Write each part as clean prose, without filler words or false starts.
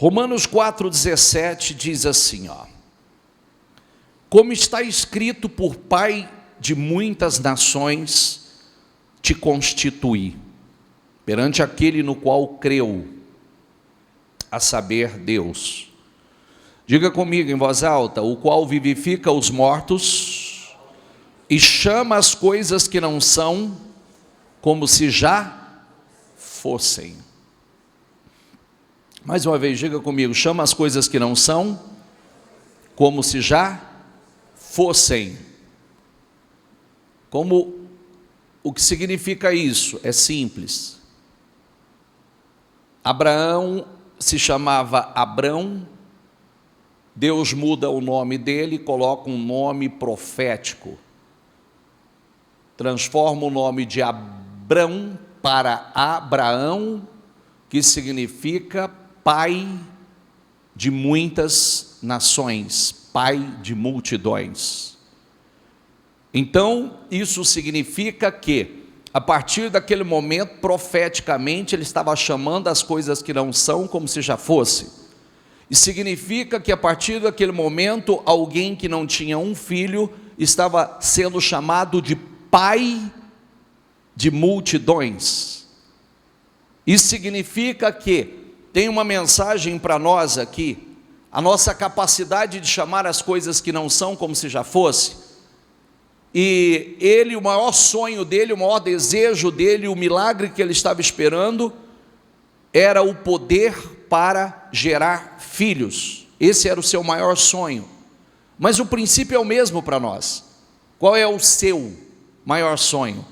Romanos 4,17 diz assim, como está escrito, por pai de muitas nações te constituí, perante aquele no qual creu, a saber, Deus. Diga comigo em voz alta: o qual vivifica os mortos e chama as coisas que não são, como se já fossem. Mais uma vez, diga comigo: chama as coisas que não são, como se já fossem. Como, o que significa isso? É simples. Abraão se chamava Abrão, Deus muda o nome dele, coloca um nome profético, transforma o nome de Abrão para Abraão, que significa pai de muitas nações, pai de multidões. Então, isso significa que, a partir daquele momento, profeticamente, ele estava chamando as coisas que não são como se já fosse. E significa que, a partir daquele momento, alguém que não tinha um filho, estava sendo chamado de pai de multidões. Isso significa que, tem uma mensagem para nós aqui, a nossa capacidade de chamar as coisas que não são como se já fosse. E ele, o maior sonho dele, o maior desejo dele, o milagre que ele estava esperando, era o poder para gerar filhos. Esse era o seu maior sonho. Mas o princípio é o mesmo para nós. Qual é o seu maior sonho?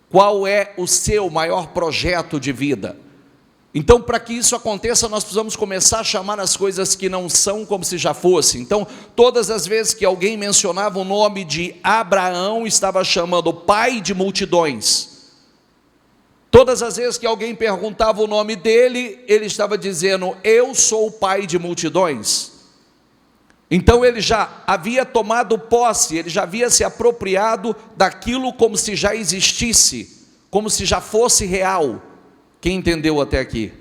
Qual é o seu maior projeto de vida? Então, para que isso aconteça, nós precisamos começar a chamar as coisas que não são como se já fossem. Então, todas as vezes que alguém mencionava o nome de Abraão, estava chamando pai de multidões. Todas as vezes que alguém perguntava o nome dele, ele estava dizendo: eu sou o pai de multidões. Então ele já havia tomado posse, ele já havia se apropriado daquilo como se já existisse, como se já fosse real. Quem entendeu até aqui?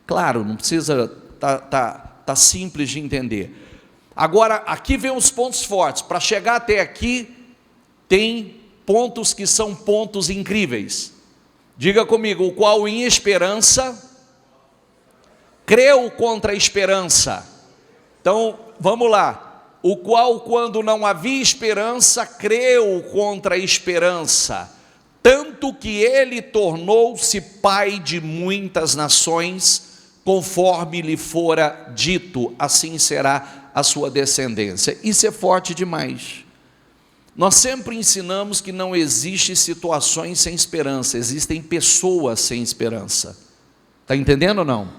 Claro, não precisa, tá simples de entender. Agora, aqui vem os pontos fortes. Para chegar até aqui, tem pontos que são pontos incríveis. Diga comigo: o qual em esperança creu contra a esperança. Então, vamos lá. O qual, quando não havia esperança, creu contra a esperança, tanto que ele tornou-se pai de muitas nações, conforme lhe fora dito, assim será a sua descendência. Isso é forte demais. Nós sempre ensinamos que não existe situações sem esperança, existem pessoas sem esperança. Está entendendo ou não?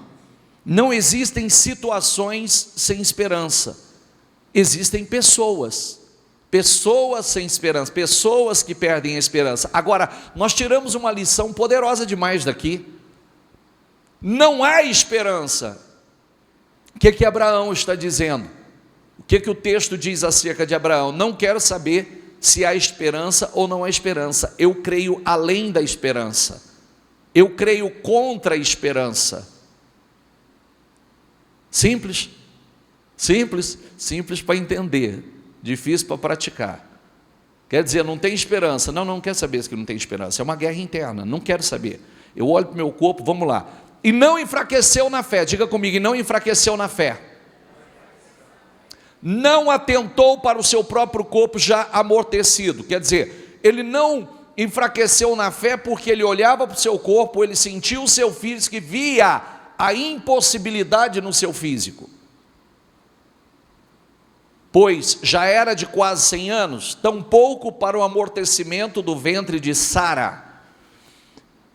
Não existem situações sem esperança, existem pessoas sem esperança, pessoas que perdem a esperança. Agora, nós tiramos uma lição poderosa demais daqui. Não há esperança. O que Abraão está dizendo? O que o texto diz acerca de Abraão? Não quero saber se há esperança ou não há esperança. Eu creio além da esperança. Eu creio contra a esperança. Simples? Simples? Simples para entender, difícil para praticar. Quer dizer, não tem esperança. Não quero saber se não tem esperança. É uma guerra interna, não quero saber. Eu olho para o meu corpo, vamos lá. E não enfraqueceu na fé. Diga comigo: e não enfraqueceu na fé. Não atentou para o seu próprio corpo já amortecido. Quer dizer, ele não enfraqueceu na fé porque ele olhava para o seu corpo, ele sentiu o seu físico e via a impossibilidade no seu físico. Pois já era de quase 100 anos, tampouco para o amortecimento do ventre de Sara.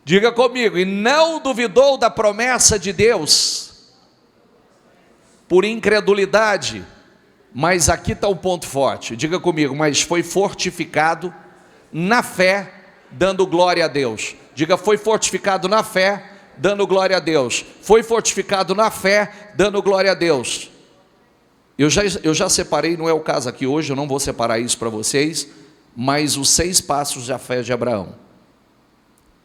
Diga comigo: e não duvidou da promessa de Deus, por incredulidade. Mas aqui está o ponto forte, diga comigo: mas foi fortificado na fé, dando glória a Deus. Diga: foi fortificado na fé, dando glória a Deus. Foi fortificado na fé, dando glória a Deus. Eu já separei, não é o caso aqui hoje, eu não vou separar isso para vocês, mas os 6 passos da fé de Abraão.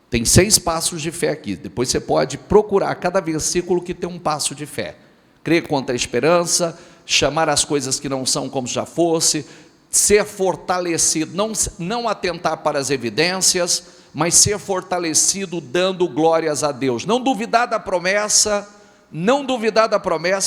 Tem 6 passos de fé aqui, depois você pode procurar cada versículo que tem um passo de fé. crer contra a esperança, chamar as coisas que não são como já fosse, ser fortalecido, não atentar para as evidências, mas ser fortalecido dando glórias a Deus, não duvidar da promessa,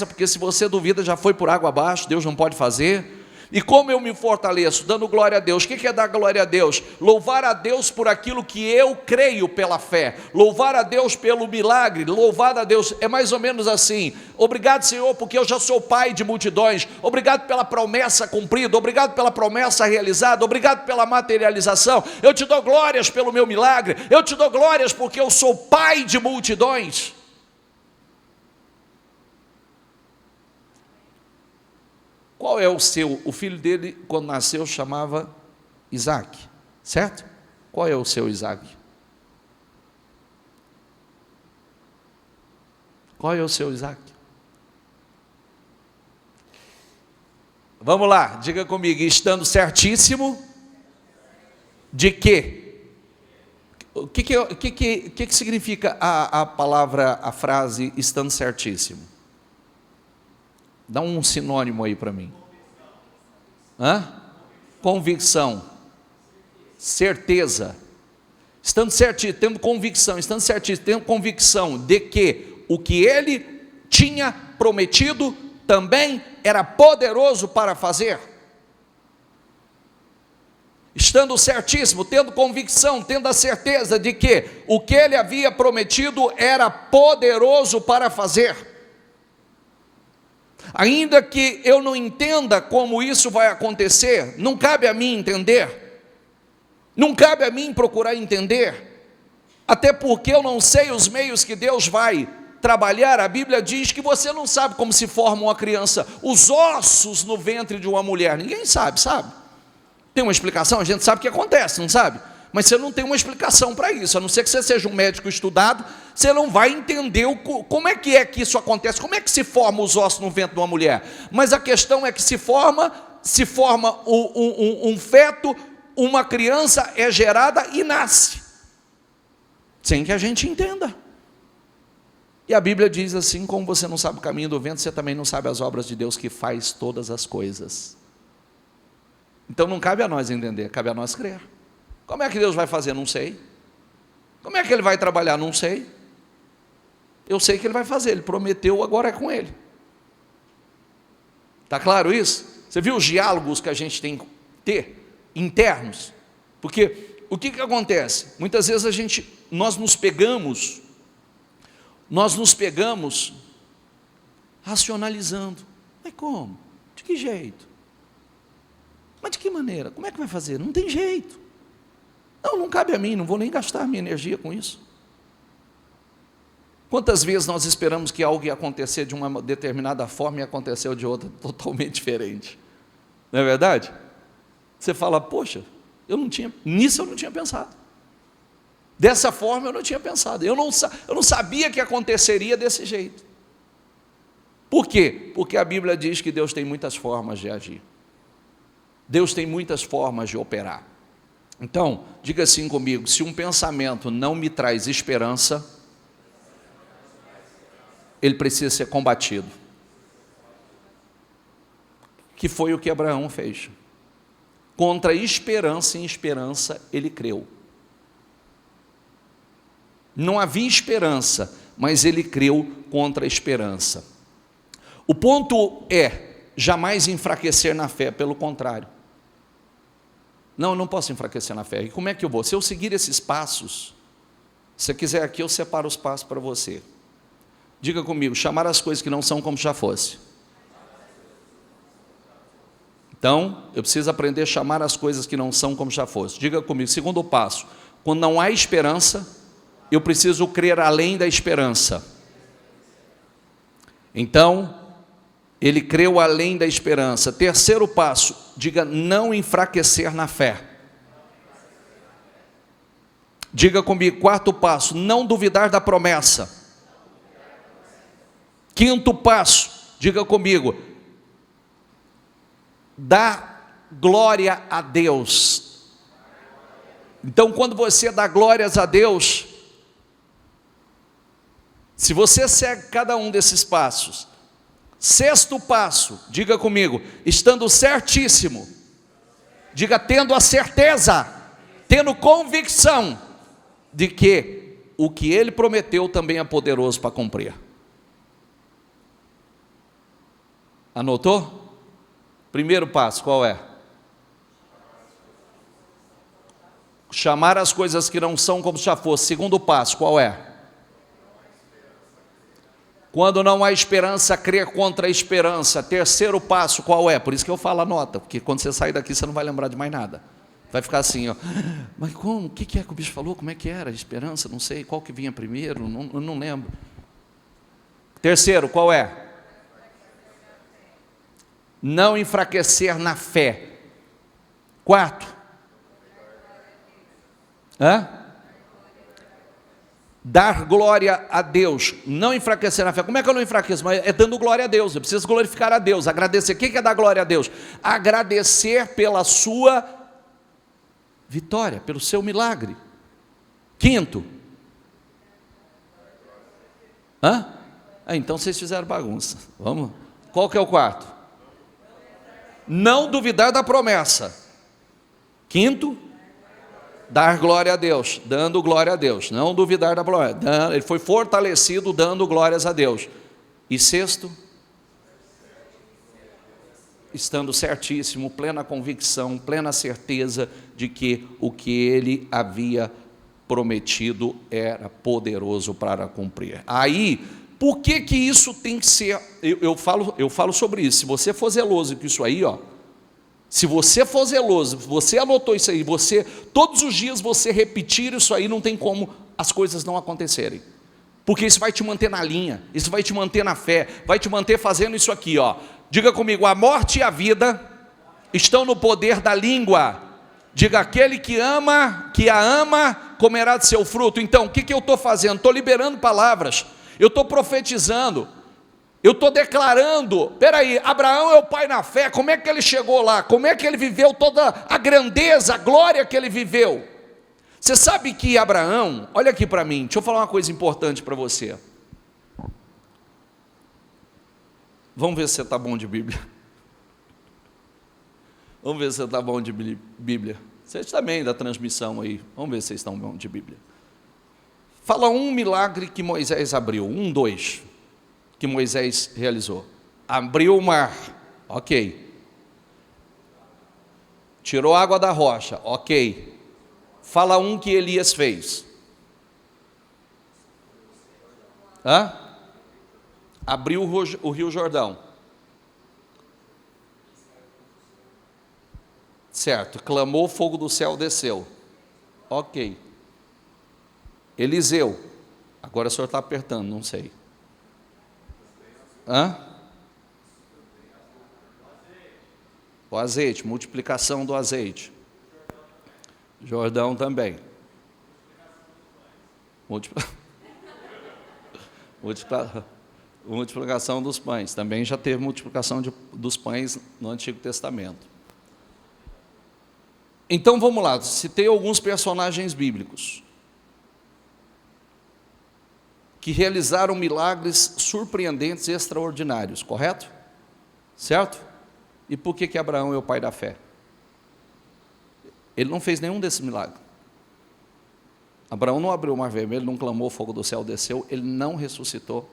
porque se você duvida já foi por água abaixo, Deus não pode fazer. E como eu me fortaleço? Dando glória a Deus. O que é dar glória a Deus? Louvar a Deus por aquilo que eu creio pela fé, louvar a Deus pelo milagre, louvar a Deus, é mais ou menos assim: obrigado, Senhor, porque eu já sou pai de multidões, obrigado pela promessa cumprida, obrigado pela promessa realizada, obrigado pela materialização, eu te dou glórias pelo meu milagre, eu te dou glórias porque eu sou pai de multidões. Qual é o filho dele, quando nasceu, chamava Isaac, certo? Qual é o seu Isaac? Qual é o seu Isaac? Vamos lá, diga comigo: estando certíssimo de quê? O que significa a palavra, a frase estando certíssimo? Dá um sinônimo aí para mim. Convicção, certeza. Estando certíssimo, tendo convicção, estando certíssimo, tendo convicção de que o que ele tinha prometido também era poderoso para fazer. Estando certíssimo, tendo convicção, tendo a certeza de que o que ele havia prometido era poderoso para fazer. Ainda que eu não entenda como isso vai acontecer, não cabe a mim entender, não cabe a mim procurar entender, até porque eu não sei os meios que Deus vai trabalhar. A Bíblia diz que você não sabe como se forma uma criança, os ossos no ventre de uma mulher, ninguém sabe? Tem uma explicação? A gente sabe o que acontece, não sabe? Mas você não tem uma explicação para isso, a não ser que você seja um médico estudado, você não vai entender como é que isso acontece, como é que se forma os ossos no ventre de uma mulher. Mas a questão é que se forma um feto, uma criança é gerada e nasce, sem que a gente entenda. E a Bíblia diz assim: como você não sabe o caminho do vento, você também não sabe as obras de Deus que faz todas as coisas. Então não cabe a nós entender, cabe a nós crer. Como é que Deus vai fazer? Não sei. Como é que Ele vai trabalhar? Não sei. Eu sei que Ele vai fazer, Ele prometeu, agora é com Ele. Está claro isso? Você viu os diálogos que a gente tem que ter, internos? Porque o que acontece? Muitas vezes nós nos pegamos racionalizando. Mas como? De que jeito? Mas de que maneira? Como é que vai fazer? Não tem jeito. Não cabe a mim, não vou nem gastar minha energia com isso. Quantas vezes nós esperamos que algo ia acontecer de uma determinada forma e aconteceu de outra totalmente diferente? Não é verdade? Você fala: poxa, nisso eu não tinha pensado. Dessa forma eu não tinha pensado. Eu não sabia que aconteceria desse jeito. Por quê? Porque a Bíblia diz que Deus tem muitas formas de agir. Deus tem muitas formas de operar. Então, diga assim comigo: se um pensamento não me traz esperança, ele precisa ser combatido. Que foi o que Abraão fez. Contra esperança em esperança ele creu. Não havia esperança, mas ele creu contra a esperança. O ponto é jamais enfraquecer na fé, pelo contrário. Não, eu não posso enfraquecer na fé. E como é que eu vou? Se eu seguir esses passos, se você quiser aqui, eu separo os passos para você. Diga comigo: chamar as coisas que não são como já fosse. Então, eu preciso aprender a chamar as coisas que não são como já fosse. Diga comigo: segundo passo, quando não há esperança, eu preciso crer além da esperança. Então, ele creu além da esperança. Terceiro passo, diga: não enfraquecer na fé. Diga comigo: quarto passo, não duvidar da promessa. Quinto passo, diga comigo: dar glória a Deus. Então, quando você dá glórias a Deus, se você segue cada um desses passos, Sexto passo, diga comigo, estando certíssimo. Diga, tendo a certeza, tendo convicção de que o que ele prometeu também é poderoso para cumprir. Anotou? Primeiro passo, qual é? Chamar as coisas que não são como se já fosse. Segundo passo, qual é? Quando não há esperança, crer contra a esperança. Terceiro passo, qual é? Por isso que eu falo, anota, porque quando você sair daqui, você não vai lembrar de mais nada. Vai ficar assim, ó. Mas como? O que é que o bicho falou? Como é que era? Esperança? Não sei. Qual que vinha primeiro? Eu não lembro. Terceiro, qual é? Não enfraquecer na fé. Quarto. Dar glória a Deus. Não enfraquecer na fé. Como é que eu não enfraqueço? Mas é dando glória a Deus. Eu preciso glorificar a Deus. Agradecer. O que é dar glória a Deus? Agradecer pela sua vitória, pelo seu milagre. Quinto. Então vocês fizeram bagunça. Vamos. Qual que é o quarto? Não duvidar da promessa. Quinto, dar glória a Deus, dando glória a Deus. Não duvidar da promessa. Ele foi fortalecido dando glórias a Deus. E sexto, estando certíssimo, plena convicção, plena certeza de que o que ele havia prometido era poderoso para cumprir. Aí, por que isso tem que ser? Eu falo sobre isso. Se você for zeloso com isso aí, se você for zeloso, você anotou isso aí, todos os dias você repetir isso aí, não tem como as coisas não acontecerem. Porque isso vai te manter na linha, isso vai te manter na fé, vai te manter fazendo isso aqui, Diga comigo, a morte e a vida estão no poder da língua. Diga, aquele que a ama, comerá de seu fruto. Então, o que eu estou fazendo? Estou liberando palavras, eu estou profetizando, eu estou declarando. Peraí, Abraão é o pai na fé, como é que ele chegou lá? Como é que ele viveu toda a grandeza, a glória que ele viveu? Você sabe que Abraão, olha aqui para mim, deixa eu falar uma coisa importante para você. Vamos ver se você está bom de Bíblia. Vamos ver se você está bom de Bíblia. Vocês também da transmissão aí, vamos ver se vocês estão bom de Bíblia. Fala um milagre que Moisés abriu, 2, que Moisés realizou. Abriu o mar, ok. Tirou água da rocha, ok. Fala um que Elias fez. Abriu o rio Jordão. Certo, clamou, o fogo do céu desceu. Ok. Eliseu. Agora o senhor está apertando, não sei. O azeite, multiplicação do azeite. Jordão também. Multiplicação dos pães. Também já teve multiplicação dos pães no Antigo Testamento. Então vamos lá, citei alguns personagens bíblicos que realizaram milagres surpreendentes e extraordinários, correto? Certo? E por que Abraão é o pai da fé? Ele não fez nenhum desses milagres. Abraão não abriu o mar vermelho, não clamou, o fogo do céu desceu, ele não ressuscitou.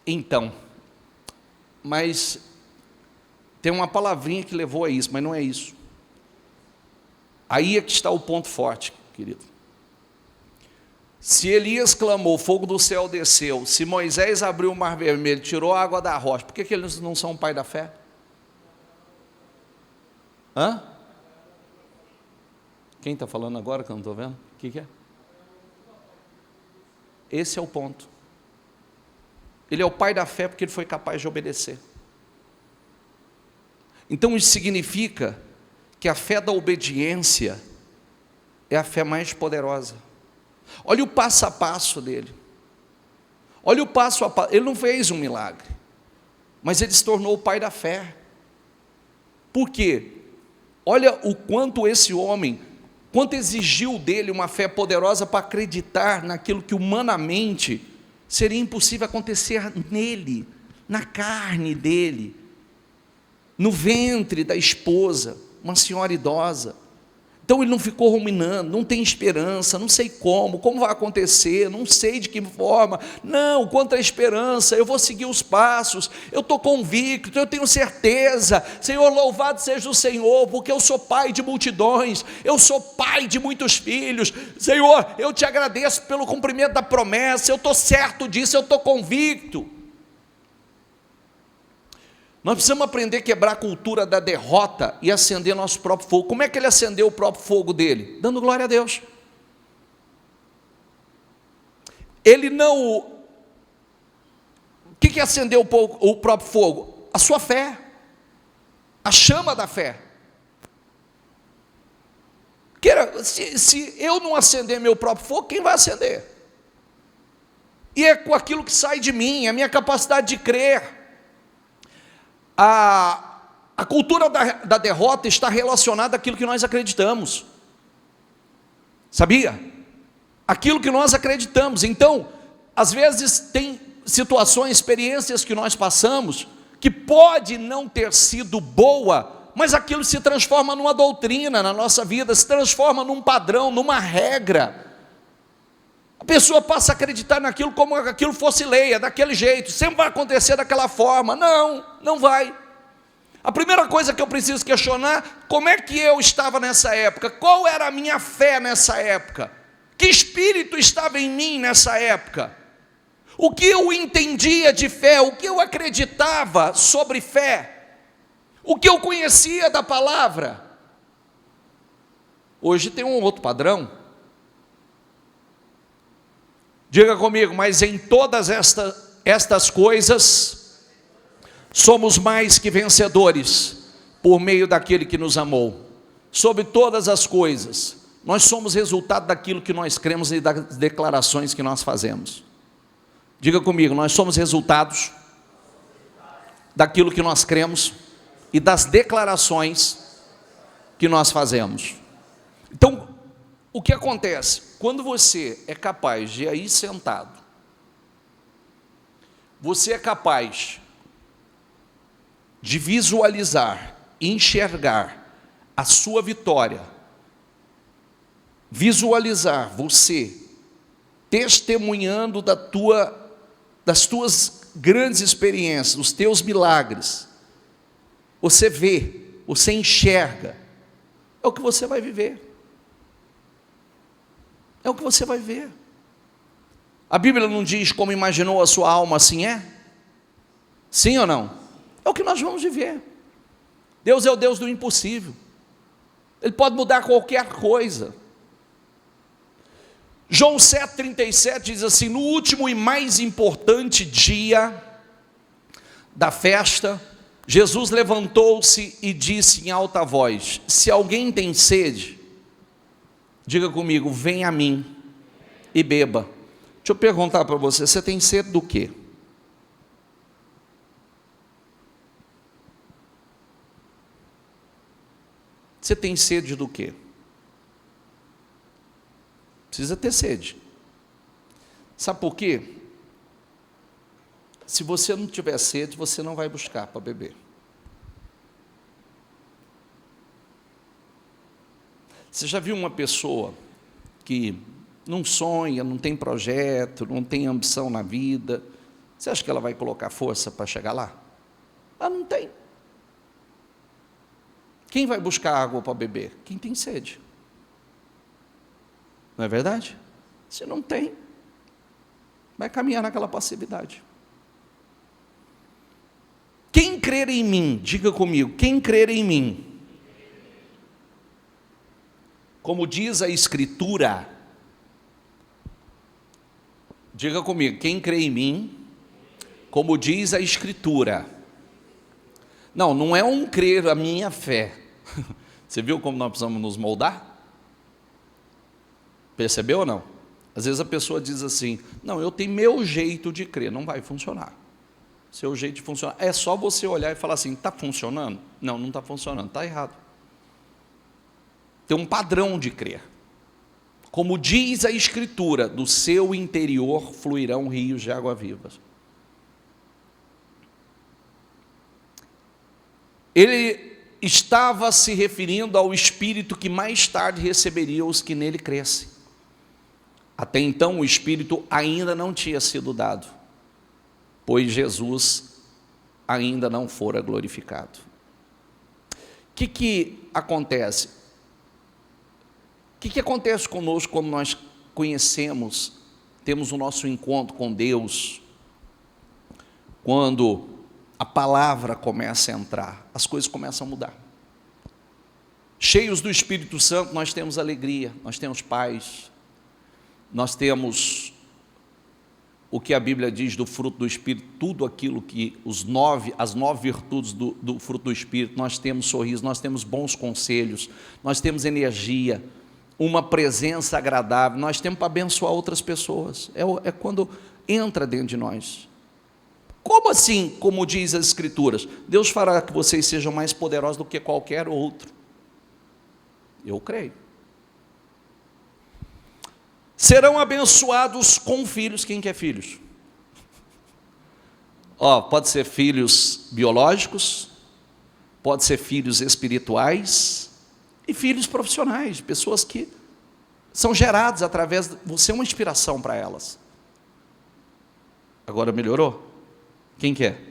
Então, mas tem uma palavrinha que levou a isso, mas não é isso. Aí é que está o ponto forte, querido. Se Elias clamou, o fogo do céu desceu, se Moisés abriu o mar vermelho, tirou a água da rocha, por que eles não são o pai da fé? Quem está falando agora que eu não estou vendo? O que é? Esse é o ponto. Ele é o pai da fé porque ele foi capaz de obedecer. Então isso significa que a fé da obediência é a fé mais poderosa. Olha o passo a passo dele. Olha o passo a passo. Ele não fez um milagre, mas ele se tornou o pai da fé. Por quê? Olha o quanto esse homem quanto exigiu dele uma fé poderosa para acreditar naquilo que humanamente seria impossível acontecer nele, na carne dele, no ventre da esposa, uma senhora idosa. Então ele não ficou ruminando, não tem esperança, não sei como vai acontecer, não sei de que forma. Não, quanto à esperança, eu vou seguir os passos, eu estou convicto, eu tenho certeza. Senhor, louvado seja o Senhor, porque eu sou pai de multidões, eu sou pai de muitos filhos. Senhor, eu te agradeço pelo cumprimento da promessa, eu estou certo disso, eu estou convicto. Nós precisamos aprender a quebrar a cultura da derrota e acender nosso próprio fogo. Como é que ele acendeu o próprio fogo dele? Dando glória a Deus. Ele não... O que acendeu o próprio fogo? A sua fé. A chama da fé. Se eu não acender meu próprio fogo, quem vai acender? E é com aquilo que sai de mim, a minha capacidade de crer. A cultura da derrota está relacionada àquilo que nós acreditamos, sabia? Aquilo que nós acreditamos. Então, às vezes tem situações, experiências que nós passamos, que pode não ter sido boa, mas aquilo se transforma numa doutrina na nossa vida, se transforma num padrão, numa regra. A pessoa passa a acreditar naquilo como aquilo fosse lei, é daquele jeito, sempre vai acontecer daquela forma. Não vai. A primeira coisa que eu preciso questionar, como é que eu estava nessa época? Qual era a minha fé nessa época? Que espírito estava em mim nessa época? O que eu entendia de fé? O que eu acreditava sobre fé? O que eu conhecia da palavra? Hoje tem um outro padrão. Diga comigo, mas em todas estas coisas, somos mais que vencedores, por meio daquele que nos amou. Sobre todas as coisas, nós somos resultado daquilo que nós cremos e das declarações que nós fazemos. Diga comigo, nós somos resultados daquilo que nós cremos e das declarações que nós fazemos. Então, o que acontece? Quando você é capaz de aí sentado, você é capaz de visualizar, enxergar a sua vitória, visualizar você testemunhando das tuas grandes experiências, os teus milagres, você vê, você enxerga, é o que você vai viver. É o que você vai ver. A Bíblia não diz como imaginou a sua alma, assim é? Sim ou não? É o que nós vamos viver. Deus é o Deus do impossível. Ele pode mudar qualquer coisa. João 7,37 diz assim: no último e mais importante dia da festa, Jesus levantou-se e disse em alta voz: se alguém tem sede, diga comigo, vem a mim e beba. Deixa eu perguntar para você, você tem sede do quê? Você tem sede do quê? Precisa ter sede. Sabe por quê? Se você não tiver sede, você não vai buscar para beber. Você já viu uma pessoa que não sonha, não tem projeto, não tem ambição na vida? Você acha que ela vai colocar força para chegar lá? Ela não tem. Quem vai buscar água para beber? Quem tem sede. Não é verdade? Se não tem, vai caminhar naquela passividade. Quem crer em mim, diga comigo, quem crer em mim, como diz a Escritura, diga comigo, quem crê em mim, como diz a Escritura. Não é um crer a minha fé. Você viu como nós precisamos nos moldar? Percebeu ou não? Às vezes a pessoa diz assim: não, eu tenho meu jeito de crer. Não vai funcionar. Seu jeito de funcionar. É só você olhar e falar assim: está funcionando? Não está funcionando, está errado. tem um padrão de crer. Como diz a Escritura, do seu interior fluirão rios de água viva. Ele estava se referindo ao Espírito que mais tarde receberia os que nele crescem. Até então o Espírito ainda não tinha sido dado, pois Jesus ainda não fora glorificado. O que acontece? O que acontece conosco quando nós conhecemos, temos o nosso encontro com Deus, quando a palavra começa a entrar, as coisas começam a mudar. Cheios do Espírito Santo, nós temos alegria, nós temos paz, nós temos o que a Bíblia diz do fruto do Espírito, tudo aquilo que as 9 virtudes do fruto do Espírito, nós temos sorriso, nós temos bons conselhos, nós temos energia, uma presença agradável, nós temos para abençoar outras pessoas, é quando entra dentro de nós. Como assim, como diz as Escrituras? Deus fará que vocês sejam mais poderosos do que qualquer outro. Eu creio. Serão abençoados com filhos. Quem quer filhos? Pode ser filhos biológicos, pode ser filhos espirituais e filhos profissionais, pessoas que são geradas através de você, é uma inspiração para elas. Agora melhorou? Quem quer?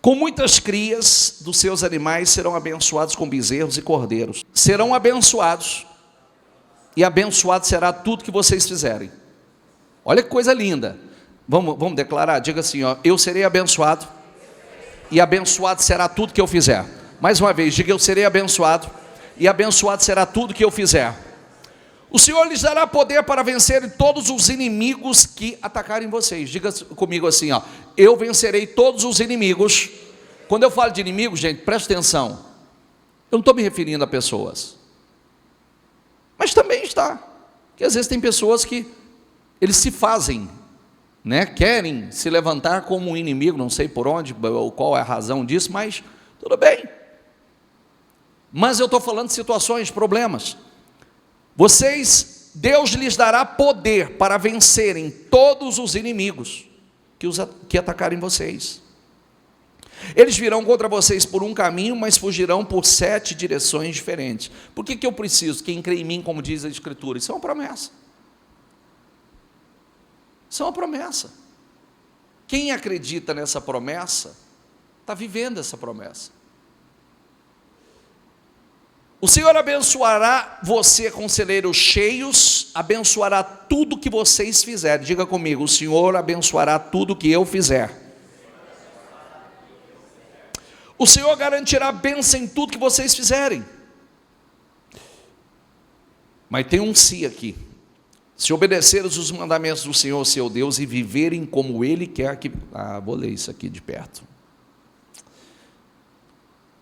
Com muitas crias dos seus animais serão abençoados com bezerros e cordeiros. Serão abençoados, e abençoado será tudo que vocês fizerem. Olha que coisa linda. Vamos declarar? Diga assim, eu serei abençoado, e abençoado será tudo que eu fizer. Mais uma vez, diga: eu serei abençoado, e abençoado será tudo que eu fizer. O Senhor lhes dará poder para vencerem todos os inimigos que atacarem vocês. Diga comigo assim, eu vencerei todos os inimigos. Quando eu falo de inimigos, gente, presta atenção, eu não estou me referindo a pessoas, mas também está, que às vezes tem pessoas que eles se fazem, querem se levantar como um inimigo, não sei por onde, qual é a razão disso, mas tudo bem. Mas eu estou falando de situações, problemas. Deus lhes dará poder para vencerem todos os inimigos que atacarem vocês. Eles virão contra vocês por um caminho, mas fugirão por 7 direções diferentes. Por que eu preciso? Quem crê em mim, como diz a Escritura? Isso é uma promessa. Isso é uma promessa. Quem acredita nessa promessa, está vivendo essa promessa. O Senhor abençoará você com celeiros cheios, abençoará tudo que vocês fizerem. Diga comigo: o Senhor abençoará tudo que eu fizer. O Senhor garantirá bênção em tudo que vocês fizerem. Mas tem um se aqui. Se obedecerem os mandamentos do Senhor, seu Deus, e viverem como Ele quer que... vou ler isso aqui de perto.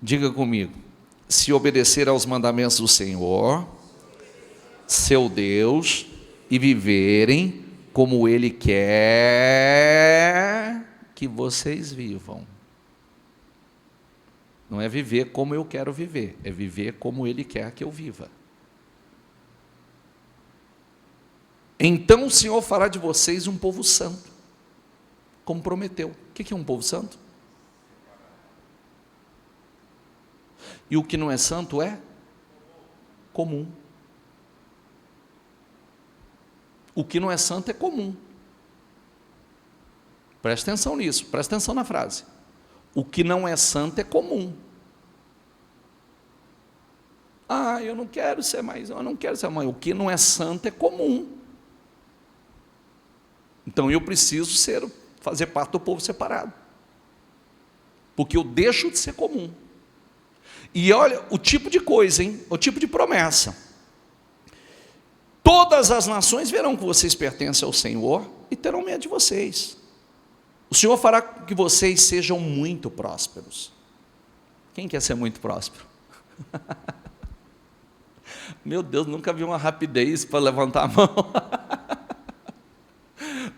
Diga comigo: se obedecer aos mandamentos do Senhor, seu Deus, e viverem como Ele quer que vocês vivam. Não é viver como eu quero viver, é viver como Ele quer que eu viva. Então o Senhor fará de vocês um povo santo, como prometeu. O que é um povo santo? E o que não é santo é comum. O que não é santo é comum. Presta atenção nisso, presta atenção na frase. O que não é santo é comum. Eu não quero ser mais, eu não quero ser mais. O que não é santo é comum. Então eu preciso fazer parte do povo separado, porque eu deixo de ser comum. E olha o tipo de coisa, o tipo de promessa: todas as nações verão que vocês pertencem ao Senhor e terão medo de vocês. O Senhor fará que vocês sejam muito prósperos. Quem quer ser muito próspero? Meu Deus, nunca vi uma rapidez para levantar a mão.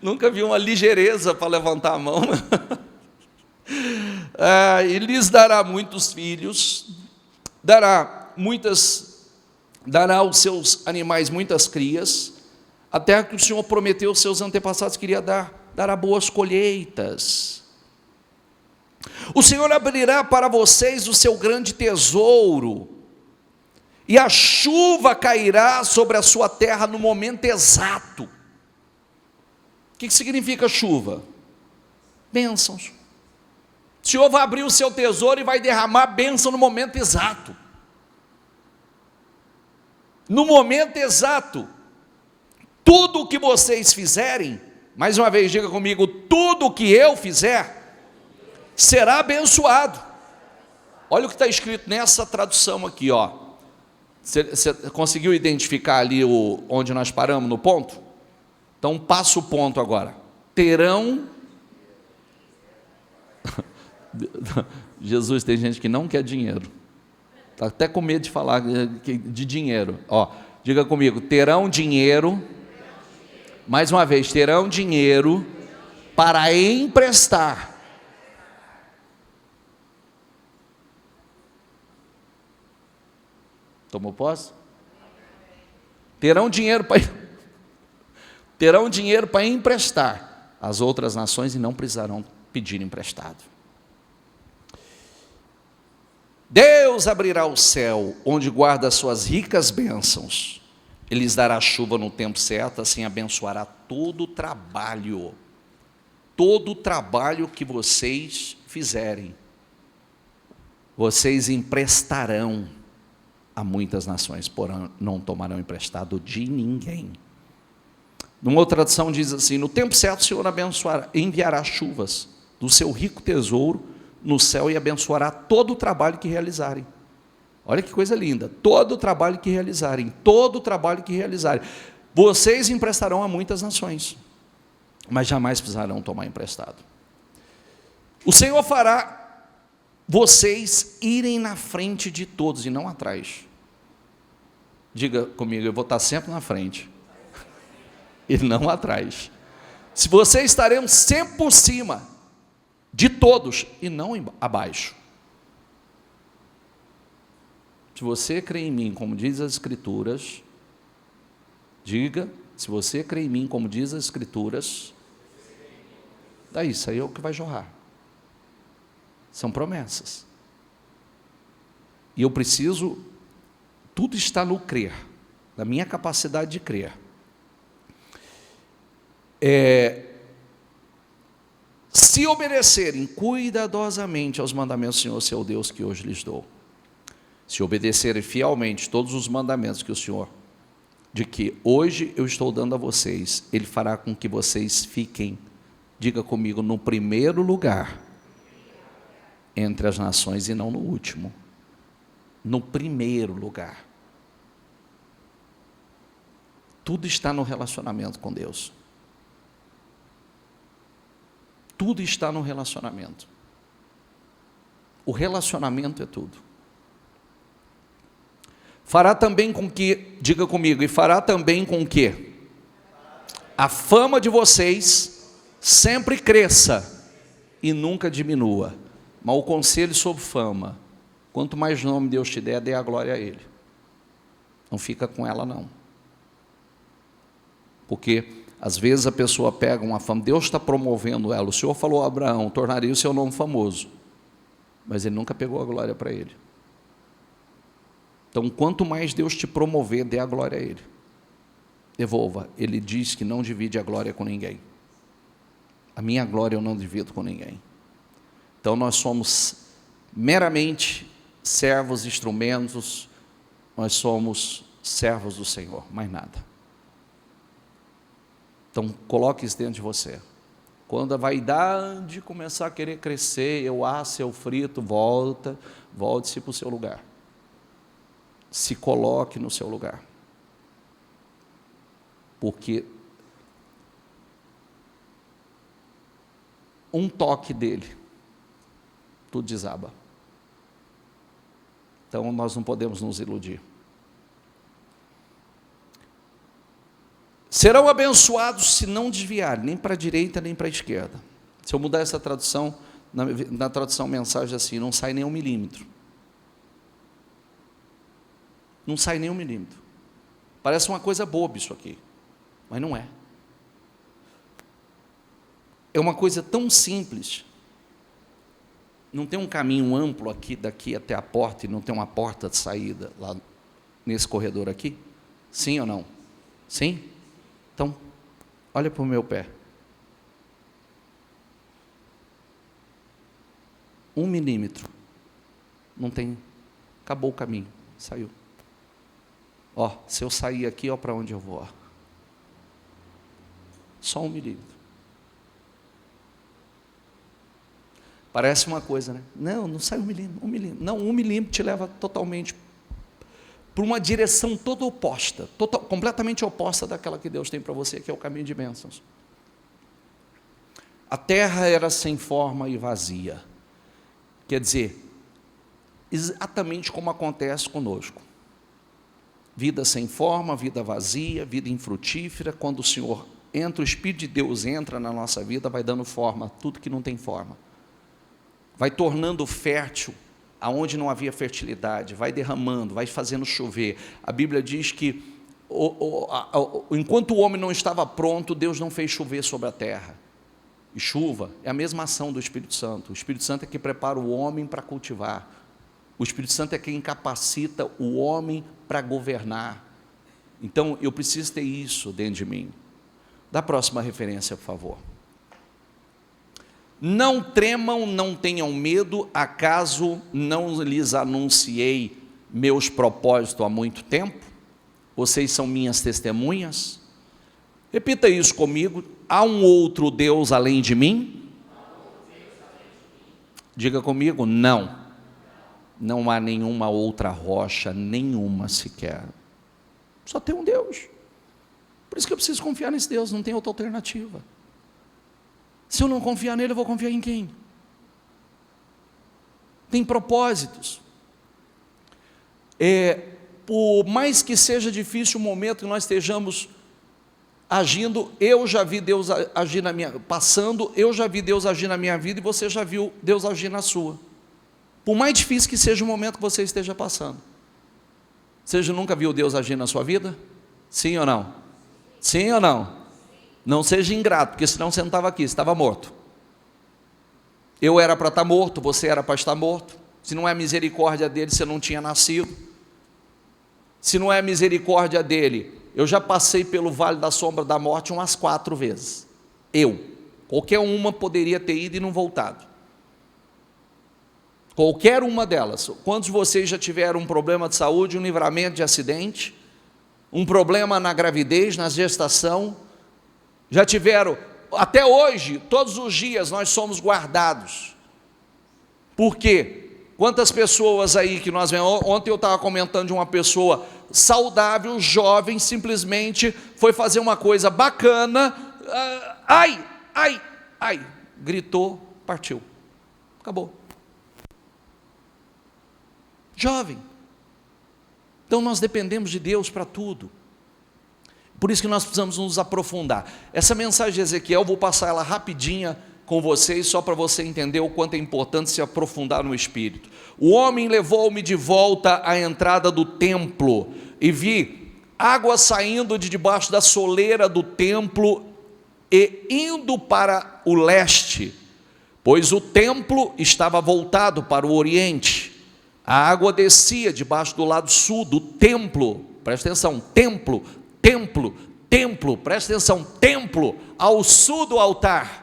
Nunca vi uma ligeireza para levantar a mão. E lhes dará muitos filhos, dará dará aos seus animais muitas crias, a terra que o Senhor prometeu aos seus antepassados queria dará boas colheitas. O Senhor abrirá para vocês o seu grande tesouro, e a chuva cairá sobre a sua terra no momento exato. O que significa chuva? Bênçãos. O Senhor vai abrir o seu tesouro e vai derramar bênção no momento exato. No momento exato. Tudo o que vocês fizerem, mais uma vez diga comigo, tudo o que eu fizer, será abençoado. Olha o que está escrito nessa tradução aqui, ó. Você conseguiu identificar ali onde nós paramos no ponto? Então passa o ponto agora. Terão. Jesus, tem gente que não quer dinheiro. Está até com medo de falar de dinheiro. Ó, diga comigo, terão dinheiro. Mais uma vez, terão dinheiro para emprestar. Tomou posse? Terão dinheiro para emprestar às outras nações e não precisarão pedir emprestado. Deus abrirá o céu, onde guarda as suas ricas bênçãos. Ele lhes dará chuva no tempo certo, assim abençoará todo o trabalho que vocês fizerem. Vocês emprestarão a muitas nações, porém não tomarão emprestado de ninguém. Numa outra tradução diz assim: no tempo certo o Senhor enviará chuvas do seu rico tesouro no céu e abençoará todo o trabalho que realizarem. Olha que coisa linda, todo o trabalho que realizarem, vocês emprestarão a muitas nações, mas jamais precisarão tomar emprestado. O Senhor fará vocês irem na frente de todos e não atrás. Diga comigo, eu vou estar sempre na frente e não atrás. Se vocês estarão sempre por cima de todos e não abaixo. Se você crê em mim, como diz as Escrituras, diga, se você crê em mim, como diz as Escrituras, daí isso aí é o que vai jorrar. São promessas. E eu preciso, tudo está no crer, na minha capacidade de crer. Se obedecerem cuidadosamente aos mandamentos do Senhor, seu Deus, que hoje lhes dou, se obedecerem fielmente todos os mandamentos que o Senhor, de que hoje eu estou dando a vocês, Ele fará com que vocês fiquem, diga comigo, no primeiro lugar entre as nações e não no último, no primeiro lugar. Tudo está no relacionamento com Deus. Tudo está no relacionamento. O relacionamento é tudo. Fará também com que, diga comigo, e fará também com que a fama de vocês sempre cresça e nunca diminua. Mas o conselho sobre fama, quanto mais nome Deus te der, dê a glória a Ele. Não fica com ela não. Porque às vezes a pessoa pega uma fama, Deus está promovendo ela. O Senhor falou a Abraão, tornaria o seu nome famoso. Mas ele nunca pegou a glória para ele. Então, quanto mais Deus te promover, dê a glória a Ele. Devolva. Ele diz que não divide a glória com ninguém. A minha glória eu não divido com ninguém. Então, nós somos meramente servos, instrumentos, nós somos servos do Senhor, mais nada. Então, coloque isso dentro de você. Quando a vaidade começar a querer crescer, eu asso, eu frito, volte-se para o seu lugar. Se coloque no seu lugar. Porque um toque dele, tudo desaba. Então nós não podemos nos iludir. Serão abençoados se não desviarem, nem para a direita nem para a esquerda. Se eu mudar essa tradução, na tradução mensagem assim, não sai nem 1 milímetro. Não sai nem 1 milímetro. Parece uma coisa boba isso aqui, mas não é. É uma coisa tão simples. Não tem um caminho amplo aqui, daqui até a porta, e não tem uma porta de saída lá nesse corredor aqui? Sim ou não? Sim? Então, olha para o meu pé. 1 milímetro. Não tem. Acabou o caminho. Saiu. Ó, se eu sair aqui, ó para onde eu vou. Ó. Só 1 milímetro. Parece uma coisa, né? Não sai 1 milímetro. 1 milímetro. Não, 1 milímetro te leva totalmente para uma direção toda oposta, completamente oposta daquela que Deus tem para você, que é o caminho de bênçãos. A terra era sem forma e vazia. Quer dizer, exatamente como acontece conosco. Vida sem forma, vida vazia, vida infrutífera. Quando o Senhor entra, o Espírito de Deus entra na nossa vida, vai dando forma a tudo que não tem forma. Vai tornando fértil aonde não havia fertilidade, vai derramando, vai fazendo chover. A Bíblia diz que enquanto o homem não estava pronto, Deus não fez chover sobre a terra. E chuva é a mesma ação do Espírito Santo. O Espírito Santo é que prepara o homem para cultivar. O Espírito Santo é quem capacita o homem para governar. Então, eu preciso ter isso dentro de mim. Dá a próxima referência, por favor. Não tremam, não tenham medo, acaso não lhes anunciei meus propósitos há muito tempo? Vocês são minhas testemunhas? Repita isso comigo. Há um outro Deus além de mim? Diga comigo, não. Não há nenhuma outra rocha, nenhuma sequer. Só tem um Deus. Por isso que eu preciso confiar nesse Deus, não tem outra alternativa. Se eu não confiar nele, eu vou confiar em quem? Tem propósitos. Por mais que seja difícil o momento que nós estejamos agindo, eu já vi Deus agir na minha, passando, eu já vi Deus agir na minha vida e você já viu Deus agir na sua. Por mais difícil que seja o momento que você esteja passando. Você já nunca viu Deus agir na sua vida? Sim ou não? Sim ou não? Não seja ingrato, porque senão você não estava aqui, você estava morto. Eu era para estar morto, você era para estar morto. Se não é misericórdia dele, você não tinha nascido. Se não é misericórdia dele, eu já passei pelo vale da sombra da morte umas 4 vezes. Qualquer uma poderia ter ido e não voltado. Qualquer uma delas. Quantos de vocês já tiveram um problema de saúde, um livramento de acidente, um problema na gravidez, na gestação? Já tiveram, até hoje, todos os dias nós somos guardados. Por quê? Quantas pessoas aí que nós vemos, ontem eu estava comentando de uma pessoa saudável, jovem, simplesmente foi fazer uma coisa bacana, gritou, partiu, acabou. Jovem. Então nós dependemos de Deus para tudo. Por isso que nós precisamos nos aprofundar. Essa mensagem de Ezequiel, vou passar ela rapidinha com vocês, só para você entender o quanto é importante se aprofundar no Espírito. O homem levou-me de volta à entrada do templo, e vi água saindo de debaixo da soleira do templo, e indo para o leste, pois o templo estava voltado para o oriente. A água descia debaixo do lado sul do templo, presta atenção, templo, presta atenção, templo, ao sul do altar.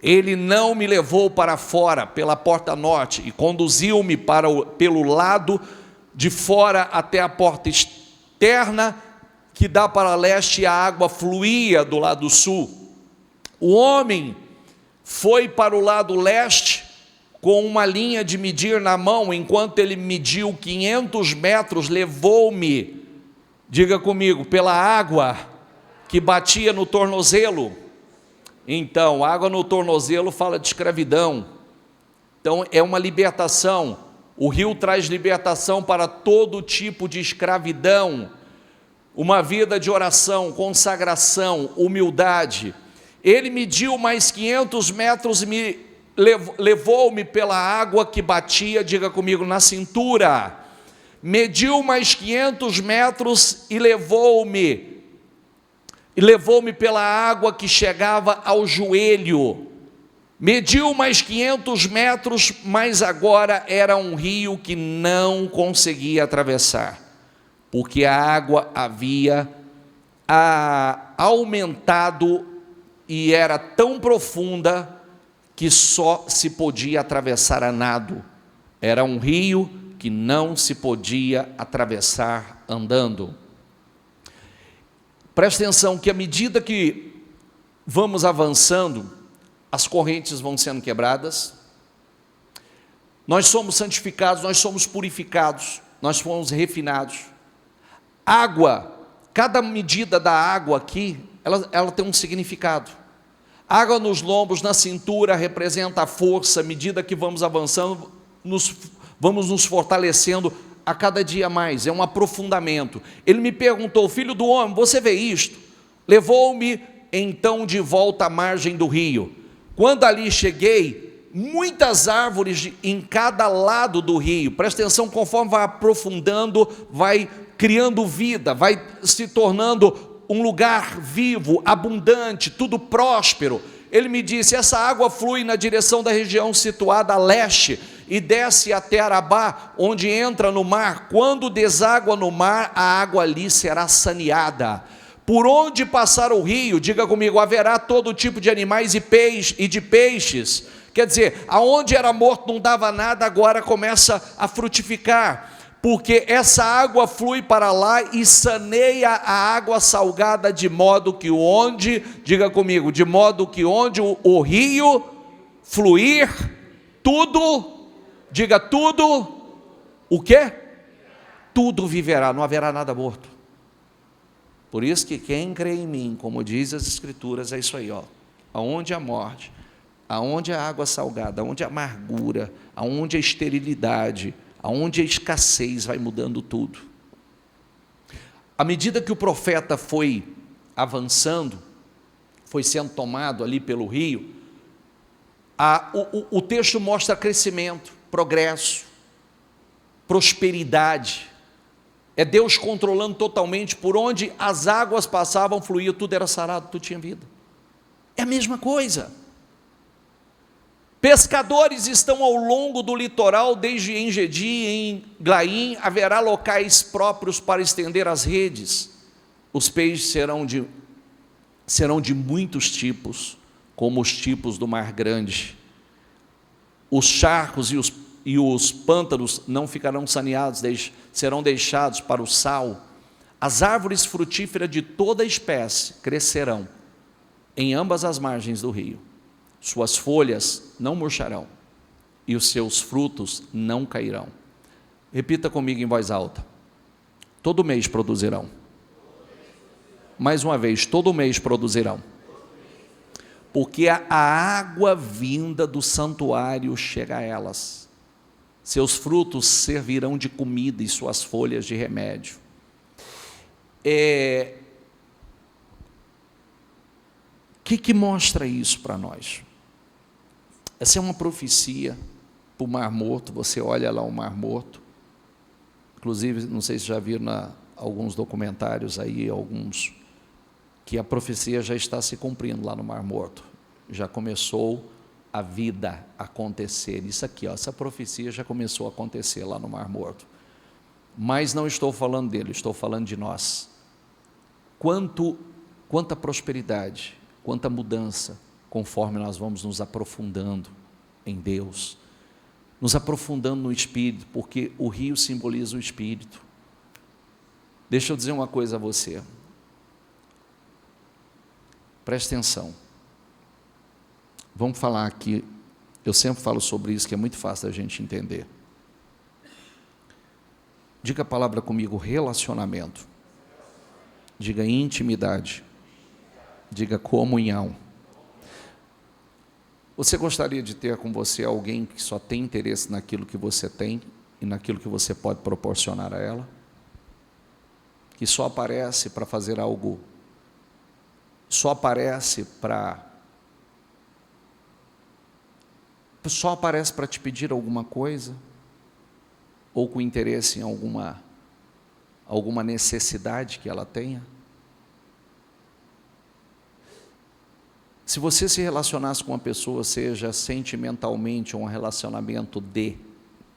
Ele não me levou para fora, pela porta norte, e conduziu-me pelo lado de fora até a porta externa, que dá para leste, e a água fluía do lado sul. O homem foi para o lado leste, com uma linha de medir na mão, enquanto ele mediu 500 metros, levou-me, diga comigo, pela água que batia no tornozelo. Então, água no tornozelo fala de escravidão. Então, é uma libertação. O rio traz libertação para todo tipo de escravidão. Uma vida de oração, consagração, humildade. Ele mediu mais 500 metros e levou-me pela água que batia, diga comigo, na cintura. mediu mais 500 metros e levou-me pela água que chegava ao joelho. Mediu mais 500 metros, mas agora era um rio que não conseguia atravessar, porque a água havia aumentado e era tão profunda que só se podia atravessar a nado. Era um rio que não se podia atravessar andando. Presta atenção que à medida que vamos avançando, as correntes vão sendo quebradas, nós somos santificados, nós somos purificados, nós fomos refinados. Água, cada medida da água aqui, ela tem um significado. Água nos lombos, na cintura, representa a força. À medida que vamos avançando, vamos nos fortalecendo a cada dia mais, é um aprofundamento. Ele me perguntou: filho do homem, você vê isto? Levou-me então de volta à margem do rio. Quando ali cheguei, muitas árvores em cada lado do rio. Presta atenção, conforme vai aprofundando, vai criando vida, vai se tornando um lugar vivo, abundante, tudo próspero. Ele me disse: essa água flui na direção da região situada a leste e desce até Arabá, onde entra no mar. Quando deságua no mar, a água ali será saneada. Por onde passar o rio, diga comigo, haverá todo tipo de animais e de peixes. Quer dizer, aonde era morto não dava nada, agora começa a frutificar, porque essa água flui para lá e saneia a água salgada, de modo que onde, diga comigo, de modo que onde o rio fluir, tudo, diga tudo, o quê? Tudo viverá, não haverá nada morto. Por isso que quem crê em mim, como diz as Escrituras, é isso aí, ó. Aonde a morte, aonde a água salgada, aonde a amargura, aonde a esterilidade, aonde a escassez, vai mudando tudo. À medida que o profeta foi avançando, foi sendo tomado ali pelo rio, o texto mostra crescimento, progresso, prosperidade. É Deus controlando totalmente. Por onde as águas passavam, fluía, tudo era sarado, tudo tinha vida. É a mesma coisa. Pescadores estão ao longo do litoral, desde Engedi, em Glaim, haverá locais próprios para estender as redes. Os peixes serão de muitos tipos, como os tipos do mar grande. Os charcos e os pântanos não ficarão saneados, serão deixados para o sal. As árvores frutíferas de toda espécie crescerão em ambas as margens do rio. Suas folhas não murcharão e os seus frutos não cairão. Repita comigo em voz alta: todo mês produzirão. Mais uma vez, todo mês produzirão. Porque a água vinda do santuário chega a elas. Seus frutos servirão de comida e suas folhas de remédio. Que mostra isso para nós? Essa é uma profecia para o Mar Morto. Você olha lá o Mar Morto. Inclusive, não sei se já viram alguns documentários aí, alguns, que a profecia já está se cumprindo lá no Mar Morto. Já começou a vida acontecer. Isso aqui, ó, essa profecia já começou a acontecer lá no Mar Morto. Mas não estou falando dele, estou falando de nós. Quanta prosperidade, quanta mudança, conforme nós vamos nos aprofundando em Deus, nos aprofundando no Espírito, porque o rio simboliza o Espírito. Deixa eu dizer uma coisa a você. Preste atenção. Vamos falar aqui, eu sempre falo sobre isso, que é muito fácil da gente entender. Diga a palavra comigo: relacionamento. Diga intimidade. Diga comunhão. Você gostaria de ter com você alguém que só tem interesse naquilo que você tem e naquilo que você pode proporcionar a ela? Que só aparece para fazer algo, só aparece para te pedir alguma coisa? ou com interesse em alguma necessidade que ela tenha. Se você se relacionasse com uma pessoa, seja sentimentalmente um relacionamento de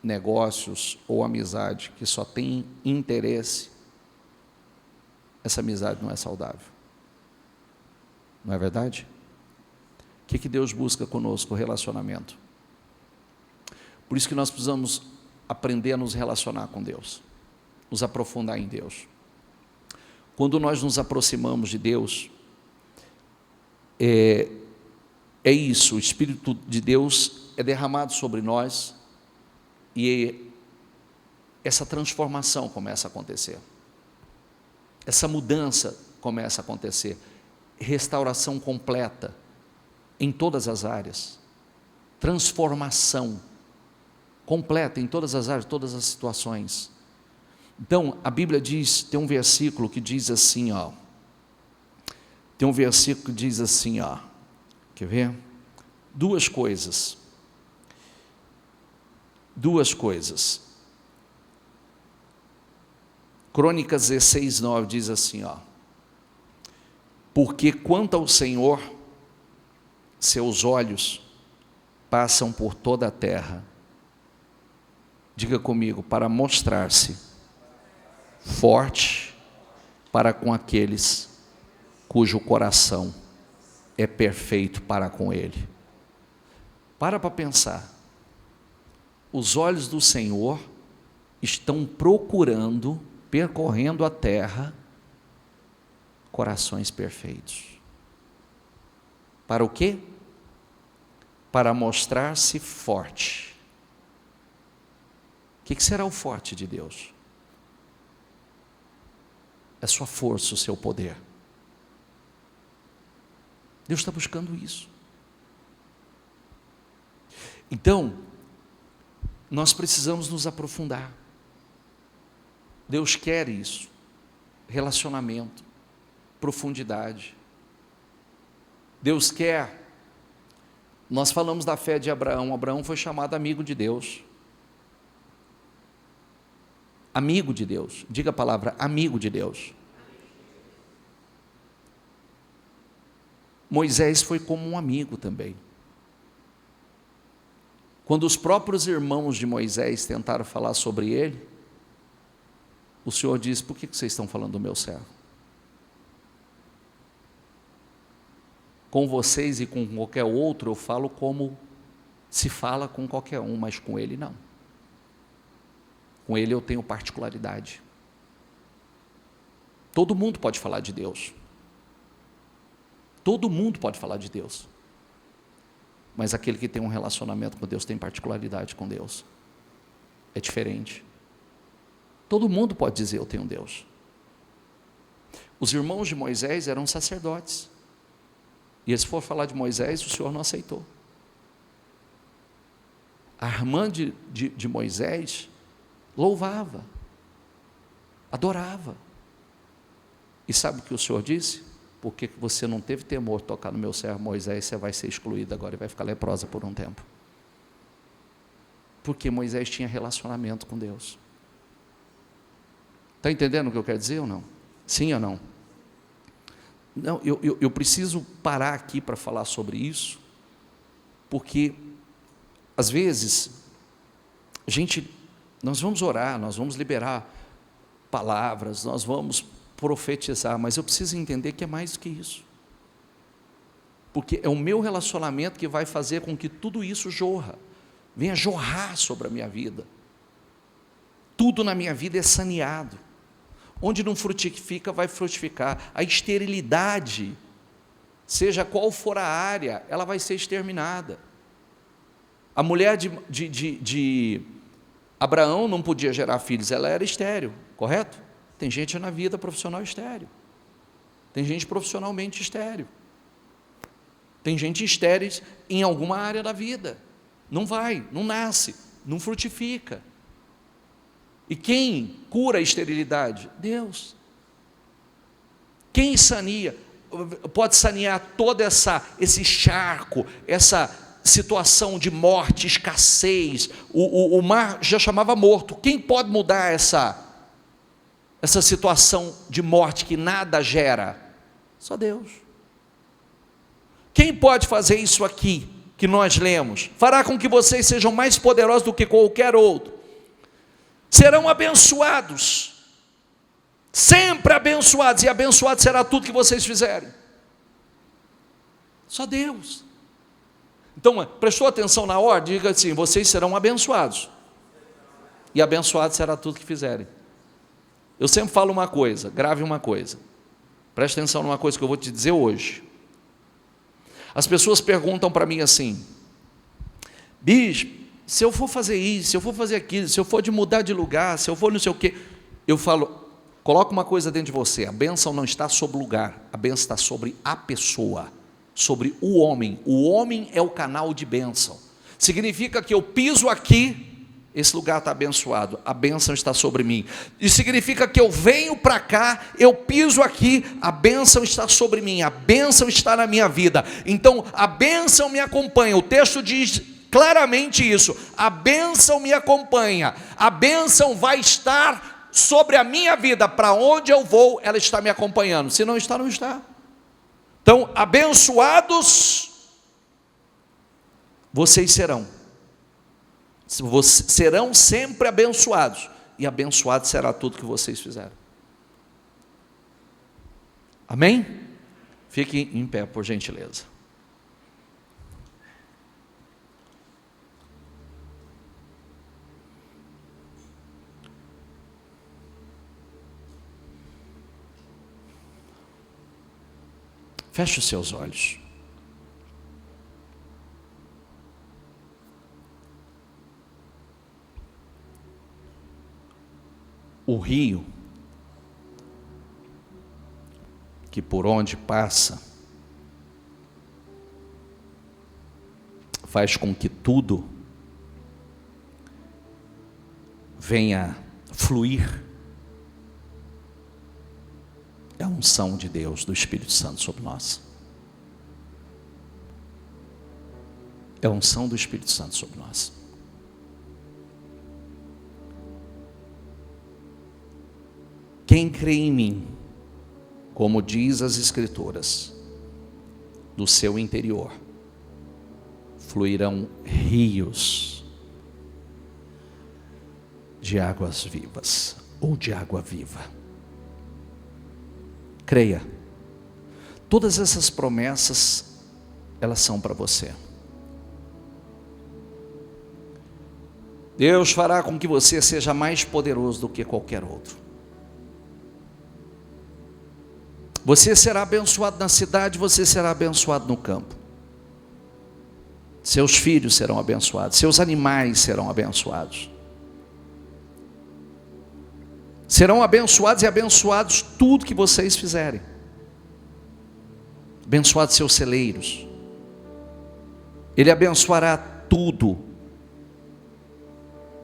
negócios ou amizade, que só tem interesse, essa amizade não é saudável. Não é verdade? O que Deus busca conosco? Relacionamento. Por isso que nós precisamos aprender a nos relacionar com Deus, nos aprofundar em Deus. Quando nós nos aproximamos de Deus, é isso, o Espírito de Deus é derramado sobre nós e essa transformação começa a acontecer, essa mudança começa a acontecer, restauração completa em todas as áreas, transformação completa em todas as áreas, todas as situações. Então, a Bíblia diz, tem um versículo que diz assim, quer ver? Duas coisas. Crônicas 16:9 diz assim, porque quanto ao Senhor, seus olhos passam por toda a terra. Diga comigo, para mostrar-se forte para com aqueles cujo coração é perfeito para com Ele. Para pensar. Os olhos do Senhor estão procurando, percorrendo a terra, corações perfeitos. Para o quê? Para mostrar-se forte. O que será o forte de Deus? É sua força, o seu poder. Deus está buscando isso. Então, nós precisamos nos aprofundar. Deus quer isso. Relacionamento, profundidade. Deus quer. Nós falamos da fé de Abraão. Abraão foi chamado amigo de Deus. Amigo de Deus. Diga a palavra amigo de Deus. Moisés foi como um amigo também. Quando os próprios irmãos de Moisés tentaram falar sobre ele, o Senhor disse, por que vocês estão falando do meu servo? Com vocês e com qualquer outro eu falo como se fala com qualquer um, mas com ele não. Com ele eu tenho particularidade. Todo mundo pode falar de Deus. Todo mundo pode falar de Deus. Mas aquele que tem um relacionamento com Deus tem particularidade com Deus. É diferente. Todo mundo pode dizer eu tenho um Deus. Os irmãos de Moisés eram sacerdotes. E eles foram falar de Moisés, o Senhor não aceitou. A irmã de Moisés louvava, adorava. E sabe o que o Senhor disse? Porque você não teve temor de tocar no meu servo Moisés, você vai ser excluído agora e vai ficar leprosa por um tempo. Porque Moisés tinha relacionamento com Deus. Está entendendo o que eu quero dizer ou não? Sim ou não? Não, eu preciso parar aqui para falar sobre isso, porque às vezes nós vamos orar, nós vamos liberar palavras, nós vamos profetizar, mas eu preciso entender que é mais do que isso, porque é o meu relacionamento que vai fazer com que tudo isso venha jorrar sobre a minha vida. Tudo na minha vida é saneado. Onde não frutifica, vai frutificar. A esterilidade, seja qual for a área, ela vai ser exterminada. A mulher de Abraão não podia gerar filhos, ela era estéril, correto? Tem gente na vida profissional estéril. Tem gente profissionalmente estéril. Tem gente estéril em alguma área da vida. Não vai, não nasce, não frutifica. E quem cura a esterilidade? Deus. Quem saneia? Pode sanear todo esse charco, essa situação de morte, escassez, o mar já chamava morto. Quem pode mudar essa situação de morte que nada gera? Só Deus. Quem pode fazer isso aqui que nós lemos? Fará com que vocês sejam mais poderosos do que qualquer outro. Serão abençoados, sempre abençoados, e abençoado será tudo que vocês fizerem. Só Deus. Então, prestou atenção na ordem? Diga assim: vocês serão abençoados, e abençoado será tudo que fizerem. Eu sempre falo uma coisa, grave uma coisa, preste atenção numa coisa que eu vou te dizer hoje. As pessoas perguntam para mim assim: bispo, se eu for fazer isso, se eu for fazer aquilo, se eu for de mudar de lugar, se eu for não sei o quê, eu falo, coloca uma coisa dentro de você: a bênção não está sobre o lugar, a bênção está sobre a pessoa, sobre o homem. O homem é o canal de bênção. Significa que eu piso aqui, esse lugar está abençoado, a bênção está sobre mim. E significa que eu venho para cá, eu piso aqui, a bênção está sobre mim, a bênção está na minha vida. Então a bênção me acompanha. O texto diz claramente isso: a bênção me acompanha, a bênção vai estar sobre a minha vida. Para onde eu vou, ela está me acompanhando. Se não está, não está. Então, abençoados vocês serão. Serão sempre abençoados, e abençoado será tudo que vocês fizerem. Amém? Fiquem em pé, por gentileza. Feche os seus olhos. O rio, que por onde passa, faz com que tudo venha fluir. É a unção de Deus, do Espírito Santo sobre nós. É a unção do Espírito Santo sobre nós. Quem crê em mim, como diz as Escrituras, do seu interior fluirão rios de águas vivas, ou de água viva. Creia, todas essas promessas, elas são para você. Deus fará com que você seja mais poderoso do que qualquer outro. Você será abençoado na cidade, você será abençoado no campo. Seus filhos serão abençoados, seus animais serão abençoados. Serão abençoados e abençoados tudo que vocês fizerem. Abençoados seus celeiros. Ele abençoará tudo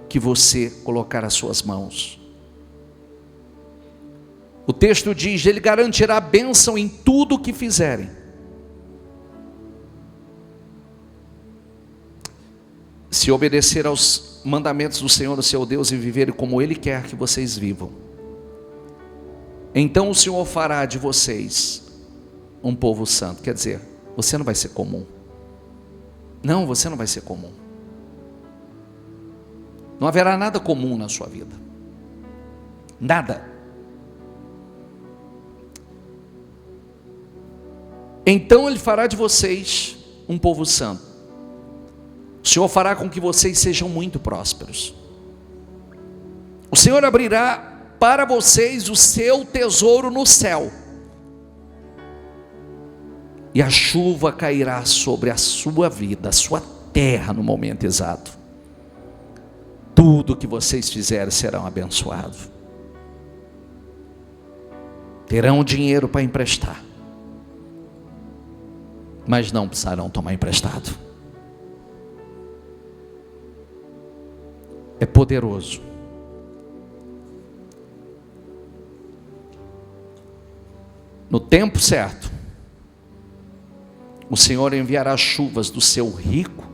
que você colocar as suas mãos. O texto diz: ele garantirá a bênção em tudo o que fizerem. Se obedecer aos mandamentos do Senhor, o seu Deus, e viverem como Ele quer que vocês vivam, então o Senhor fará de vocês um povo santo. Quer dizer, você não vai ser comum. Não, você não vai ser comum. Não haverá nada comum na sua vida. Nada. Então Ele fará de vocês um povo santo. O Senhor fará com que vocês sejam muito prósperos. O Senhor abrirá para vocês o seu tesouro no céu, e a chuva cairá sobre a sua vida, a sua terra no momento exato. Tudo que vocês fizerem serão abençoados. Terão dinheiro para emprestar, mas não precisarão tomar emprestado. É poderoso. No tempo certo, o Senhor enviará chuvas do seu rico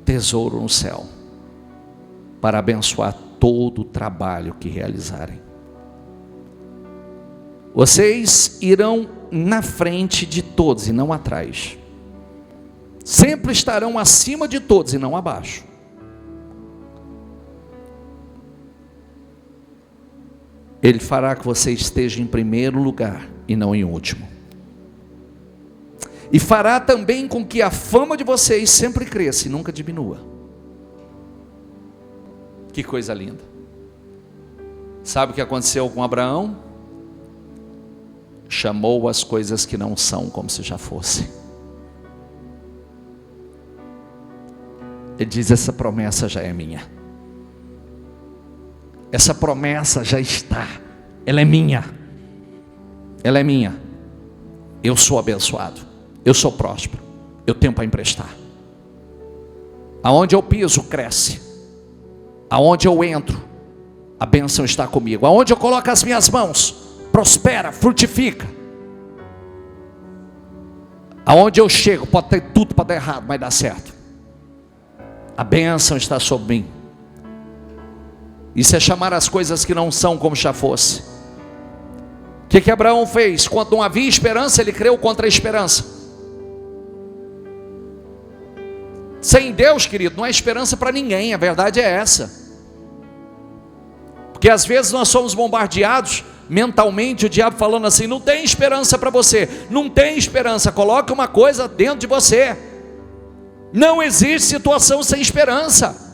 tesouro no céu, para abençoar todo o trabalho que realizarem. Vocês irão na frente de todos e não atrás. Sempre estarão acima de todos e não abaixo. Ele fará que você esteja em primeiro lugar e não em último. E fará também com que a fama de vocês sempre cresça e nunca diminua. Que coisa linda. Sabe o que aconteceu com Abraão? Chamou as coisas que não são como se já fossem. Ele diz: essa promessa já é minha. Essa promessa já está. Ela é minha. Ela é minha. Eu sou abençoado. Eu sou próspero. Eu tenho para emprestar. Aonde eu piso, cresce. Aonde eu entro, a bênção está comigo. Aonde eu coloco as minhas mãos, prospera, frutifica. Aonde eu chego, pode ter tudo para dar errado, mas dá certo. A bênção está sobre mim. Isso é chamar as coisas que não são como já fosse. O que Abraão fez? Quando não havia esperança, ele creu contra a esperança. Sem Deus, querido, não há esperança para ninguém. A verdade é essa. Porque às vezes nós somos bombardeados mentalmente, o diabo falando assim: não tem esperança para você, não tem esperança. Coloque uma coisa dentro de você: não existe situação sem esperança.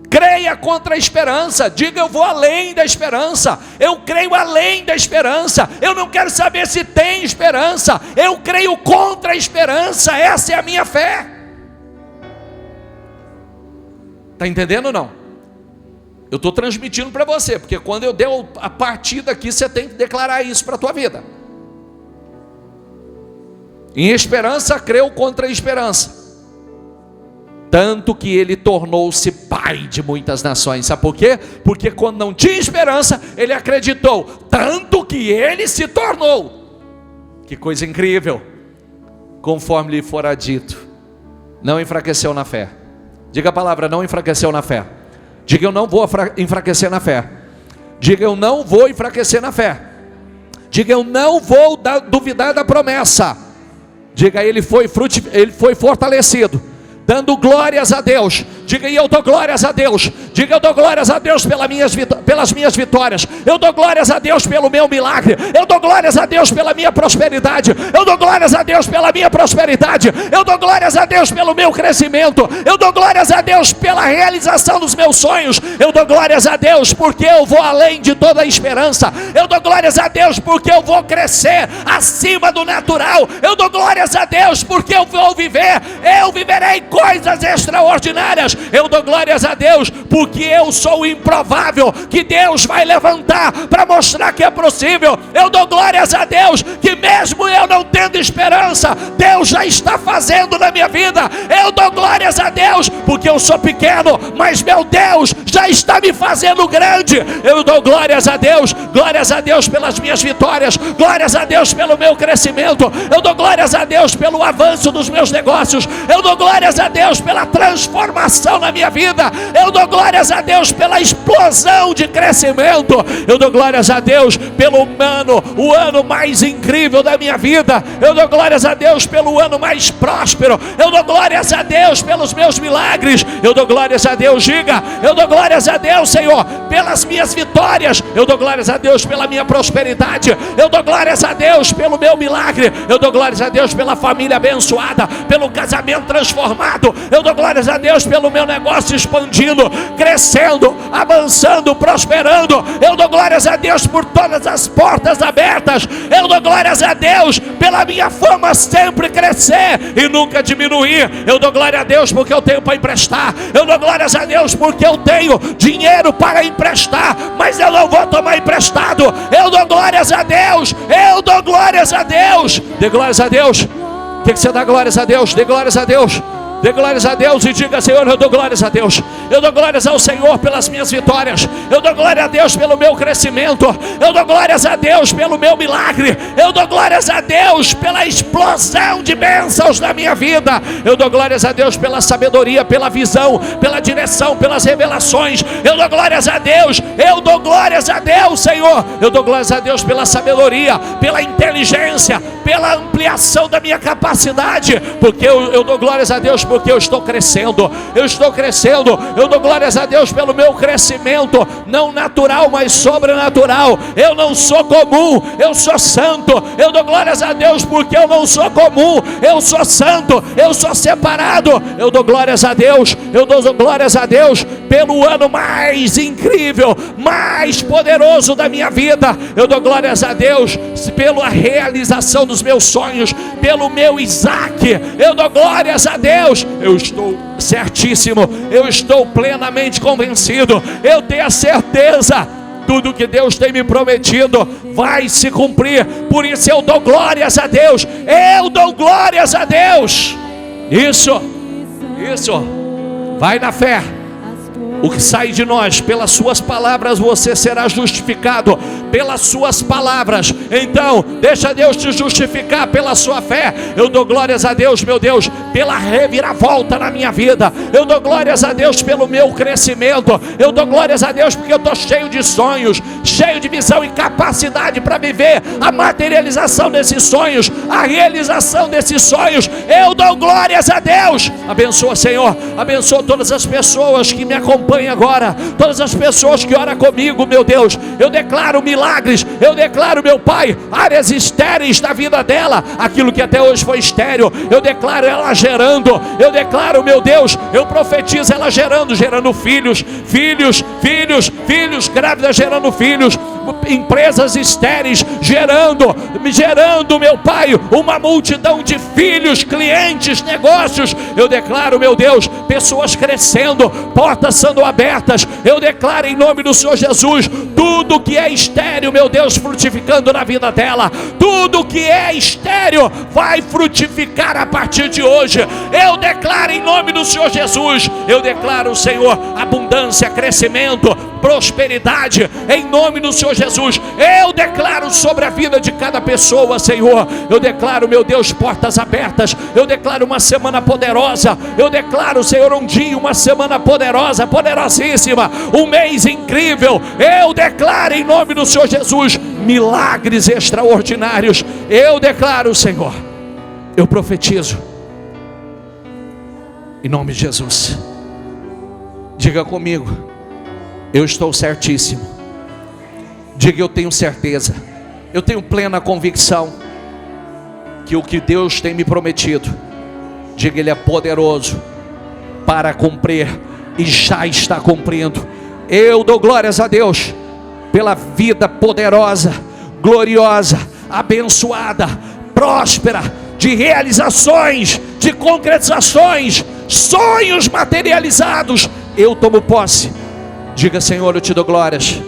Creia contra a esperança. Diga: eu vou além da esperança. Eu creio além da esperança. Eu não quero saber se tem esperança. Eu creio contra a esperança. Essa é a minha fé. Está entendendo ou não? Eu estou transmitindo para você, porque quando eu der a partida aqui, você tem que declarar isso para a tua vida. Em esperança, creu contra a esperança. Tanto que ele tornou-se pai de muitas nações. Sabe por quê? Porque quando não tinha esperança, ele acreditou. Tanto que ele se tornou. Que coisa incrível. Conforme lhe fora dito. Não enfraqueceu na fé. Diga a palavra: não enfraqueceu na fé. Diga: eu não vou enfraquecer na fé. Diga: eu não vou enfraquecer na fé. Diga: eu não vou duvidar da promessa. Diga: ele foi fortalecido, dando glórias a Deus. Diga: e eu dou glórias a Deus. Diga: eu dou glórias a Deus pelas minhas vitórias. Eu dou glórias a Deus pelo meu milagre. Eu dou glórias a Deus pela minha prosperidade. Eu dou glórias a Deus pela minha prosperidade. Eu dou glórias a Deus pelo meu crescimento. Eu dou glórias a Deus pela realização dos meus sonhos. Eu dou glórias a Deus porque eu vou além de toda a esperança. Eu dou glórias a Deus porque eu vou crescer acima do natural. Eu dou glórias a Deus porque eu vou viver. Eu viverei coisas extraordinárias. Eu dou glórias a Deus porque eu sou o improvável que Deus vai levantar para mostrar que é possível. Eu dou glórias a Deus que mesmo eu não tendo esperança, Deus já está fazendo na minha vida. Eu dou glórias a Deus porque eu sou pequeno, mas meu Deus já está me fazendo grande. Eu dou glórias a Deus pelas minhas vitórias, glórias a Deus pelo meu crescimento. Eu dou glórias a Deus pelo avanço dos meus negócios. Eu dou glórias a Deus pela transformação na minha vida. Eu dou glórias a Deus pela explosão de crescimento. Eu dou glórias a Deus pelo o ano mais incrível da minha vida. Eu dou glórias a Deus pelo ano mais próspero. Eu dou glórias a Deus pelos meus milagres. Eu dou glórias a Deus. Diga: eu dou glórias a Deus, Senhor, pelas minhas vitórias. Eu dou glórias a Deus pela minha prosperidade. Eu dou glórias a Deus pelo meu milagre. Eu dou glórias a Deus pela família abençoada, pelo casamento transformado. Eu dou glórias a Deus pelo meu negócio expandindo, crescendo, avançando, prosperando. Eu dou glórias a Deus por todas as portas abertas. Eu dou glórias a Deus pela minha fama sempre crescer e nunca diminuir. Eu dou glória a Deus porque eu tenho para emprestar. Eu dou glórias a Deus porque eu tenho dinheiro para emprestar, mas eu não vou tomar emprestado. Eu dou glórias a Deus. Eu dou glórias a Deus. Dê glórias a Deus. O que você dá glórias a Deus? Dê glórias a Deus. Dê glórias a Deus e diga: Senhor, eu dou glórias a Deus. Eu dou glórias ao Senhor pelas minhas vitórias. Eu dou glória a Deus pelo meu crescimento. Eu dou glórias a Deus pelo meu milagre. Eu dou glórias a Deus pela explosão de bênçãos na minha vida. Eu dou glórias a Deus pela sabedoria, pela visão, pela direção, pelas revelações. Eu dou glórias a Deus. Eu dou glórias a Deus, Senhor. Eu dou glórias a Deus pela sabedoria, pela inteligência, pela ampliação da minha capacidade. Porque eu dou glórias a Deus porque eu estou crescendo. Eu estou crescendo. Eu dou glórias a Deus pelo meu crescimento, não natural, mas sobrenatural. Eu não sou comum, eu sou santo. Eu dou glórias a Deus porque eu não sou comum, eu sou santo, eu sou separado. Eu dou glórias a Deus. Eu dou glórias a Deus pelo ano mais incrível, mais poderoso da minha vida. Eu dou glórias a Deus pela realização dos meus sonhos, pelo meu Isaac. Eu dou glórias a Deus. Eu estou certíssimo, eu estou plenamente convencido, eu tenho a certeza, tudo que Deus tem me prometido vai se cumprir. Por isso eu dou glórias a Deus. Eu dou glórias a Deus. Isso, vai na fé. O que sai de nós, pelas suas palavras você será justificado, pelas suas palavras. Então deixa Deus te justificar pela sua fé. Eu dou glórias a Deus, meu Deus, pela reviravolta na minha vida. Eu dou glórias a Deus pelo meu crescimento. Eu dou glórias a Deus porque eu estou cheio de sonhos, cheio de visão e capacidade para viver a materialização desses sonhos, a realização desses sonhos. Eu dou glórias a Deus. Abençoa, Senhor, abençoa todas as pessoas que me acompanham agora, todas as pessoas que oram comigo, meu Deus. Eu declaro milagres, eu declaro, meu Pai, áreas estéreis da vida dela, aquilo que até hoje foi estéril, eu declaro ela gerando. Eu declaro, meu Deus, eu profetizo ela gerando filhos, grávidas gerando filhos, empresas estéreis gerando, meu Pai, uma multidão de filhos, clientes, negócios. Eu declaro, meu Deus, pessoas crescendo, portas sendo abertas. Eu declaro em nome do Senhor Jesus, tudo que é estéril, meu Deus, frutificando na vida dela. Tudo que é estéril vai frutificar a partir de hoje. Eu declaro em nome do Senhor Jesus. Eu declaro, Senhor, abundância, crescimento, prosperidade, em nome do Senhor Jesus. Eu declaro sobre a vida de cada pessoa, Senhor. Eu declaro, meu Deus, portas abertas. Eu declaro uma semana poderosa. Eu declaro, Senhor, um dia, uma semana poderosa, poderosíssima, um mês incrível. Eu declaro em nome do Senhor Jesus milagres extraordinários. Eu declaro, Senhor, eu profetizo em nome de Jesus. Diga comigo: eu estou certíssimo. Diga: eu tenho certeza, eu tenho plena convicção que o que Deus tem me prometido, diga, Ele é poderoso para cumprir e já está cumprindo. Eu dou glórias a Deus pela vida poderosa, gloriosa, abençoada, próspera, de realizações, de concretizações, sonhos materializados. Eu tomo posse. Diga: Senhor, eu te dou glórias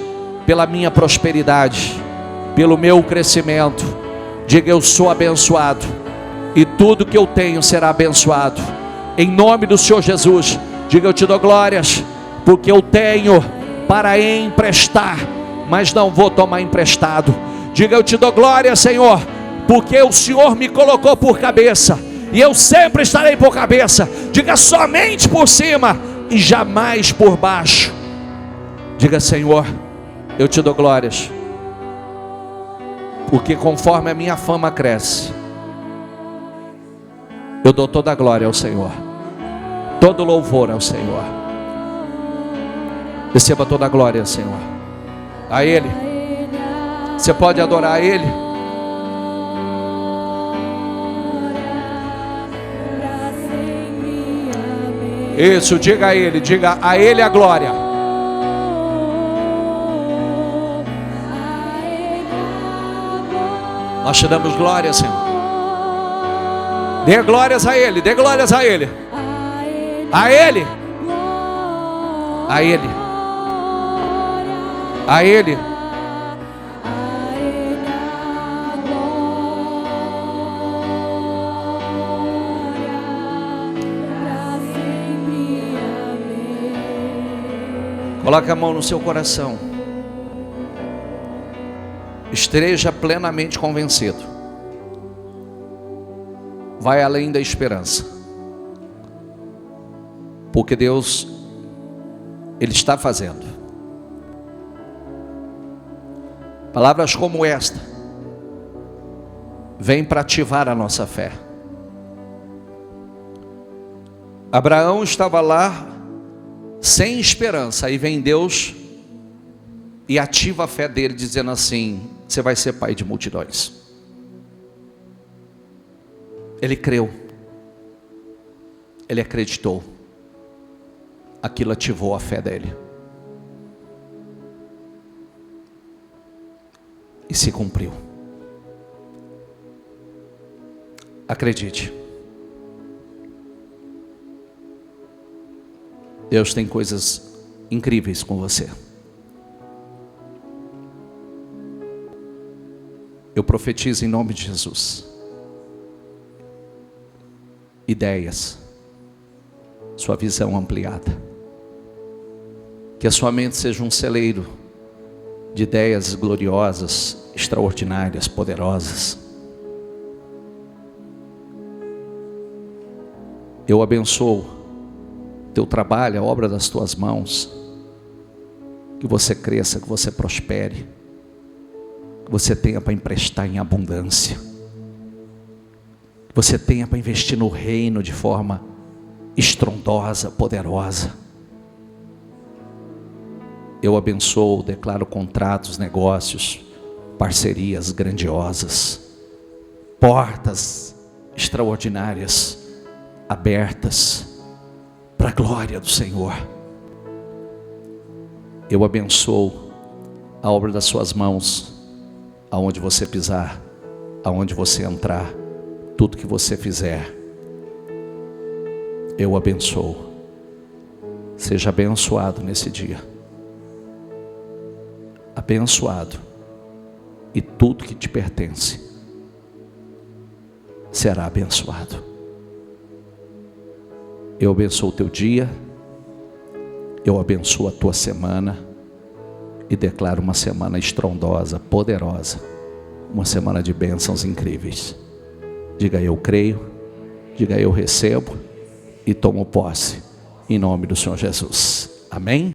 pela minha prosperidade, pelo meu crescimento. Diga: eu sou abençoado e tudo que eu tenho será abençoado, em nome do Senhor Jesus. Diga: eu te dou glórias porque eu tenho para emprestar, mas não vou tomar emprestado. Diga: eu te dou glória, Senhor, porque o Senhor me colocou por cabeça e eu sempre estarei por cabeça. Diga: somente por cima e jamais por baixo. Diga: Senhor, eu te dou glórias porque conforme a minha fama cresce, eu dou toda a glória ao Senhor, todo louvor ao Senhor. Receba toda a glória, Senhor, a Ele. Você pode adorar a Ele. Isso, diga a Ele, diga a Ele a glória. Nós te damos glória, Senhor. Dê glórias a Ele, dê glórias a Ele. A Ele. A Ele. A Ele. Coloque a mão no seu coração. Esteja plenamente convencido. Vai além da esperança. Porque Deus, Ele está fazendo. Palavras como esta vêm para ativar a nossa fé. Abraão estava lá sem esperança, aí vem Deus e ativa a fé dele, dizendo assim: você vai ser pai de multidões. Ele creu, ele acreditou, aquilo ativou a fé dele, e se cumpriu. Acredite, Deus tem coisas incríveis com você. Eu profetizo em nome de Jesus. Ideias, sua visão ampliada. Que a sua mente seja um celeiro de ideias gloriosas, extraordinárias, poderosas. Eu abençoo teu trabalho, a obra das tuas mãos. Que você cresça, que você prospere, que você tenha para emprestar em abundância, que você tenha para investir no reino de forma estrondosa, poderosa. Eu abençoo, declaro contratos, negócios, parcerias grandiosas, portas extraordinárias abertas para a glória do Senhor. Eu abençoo a obra das suas mãos, aonde você pisar, aonde você entrar, tudo que você fizer, eu abençoo. Seja abençoado nesse dia, abençoado, e tudo que te pertence será abençoado. Eu abençoo o teu dia, eu abençoo a tua semana, e declaro uma semana estrondosa, poderosa, uma semana de bênçãos incríveis. Diga: eu creio, diga: eu recebo e tomo posse, em nome do Senhor Jesus. Amém?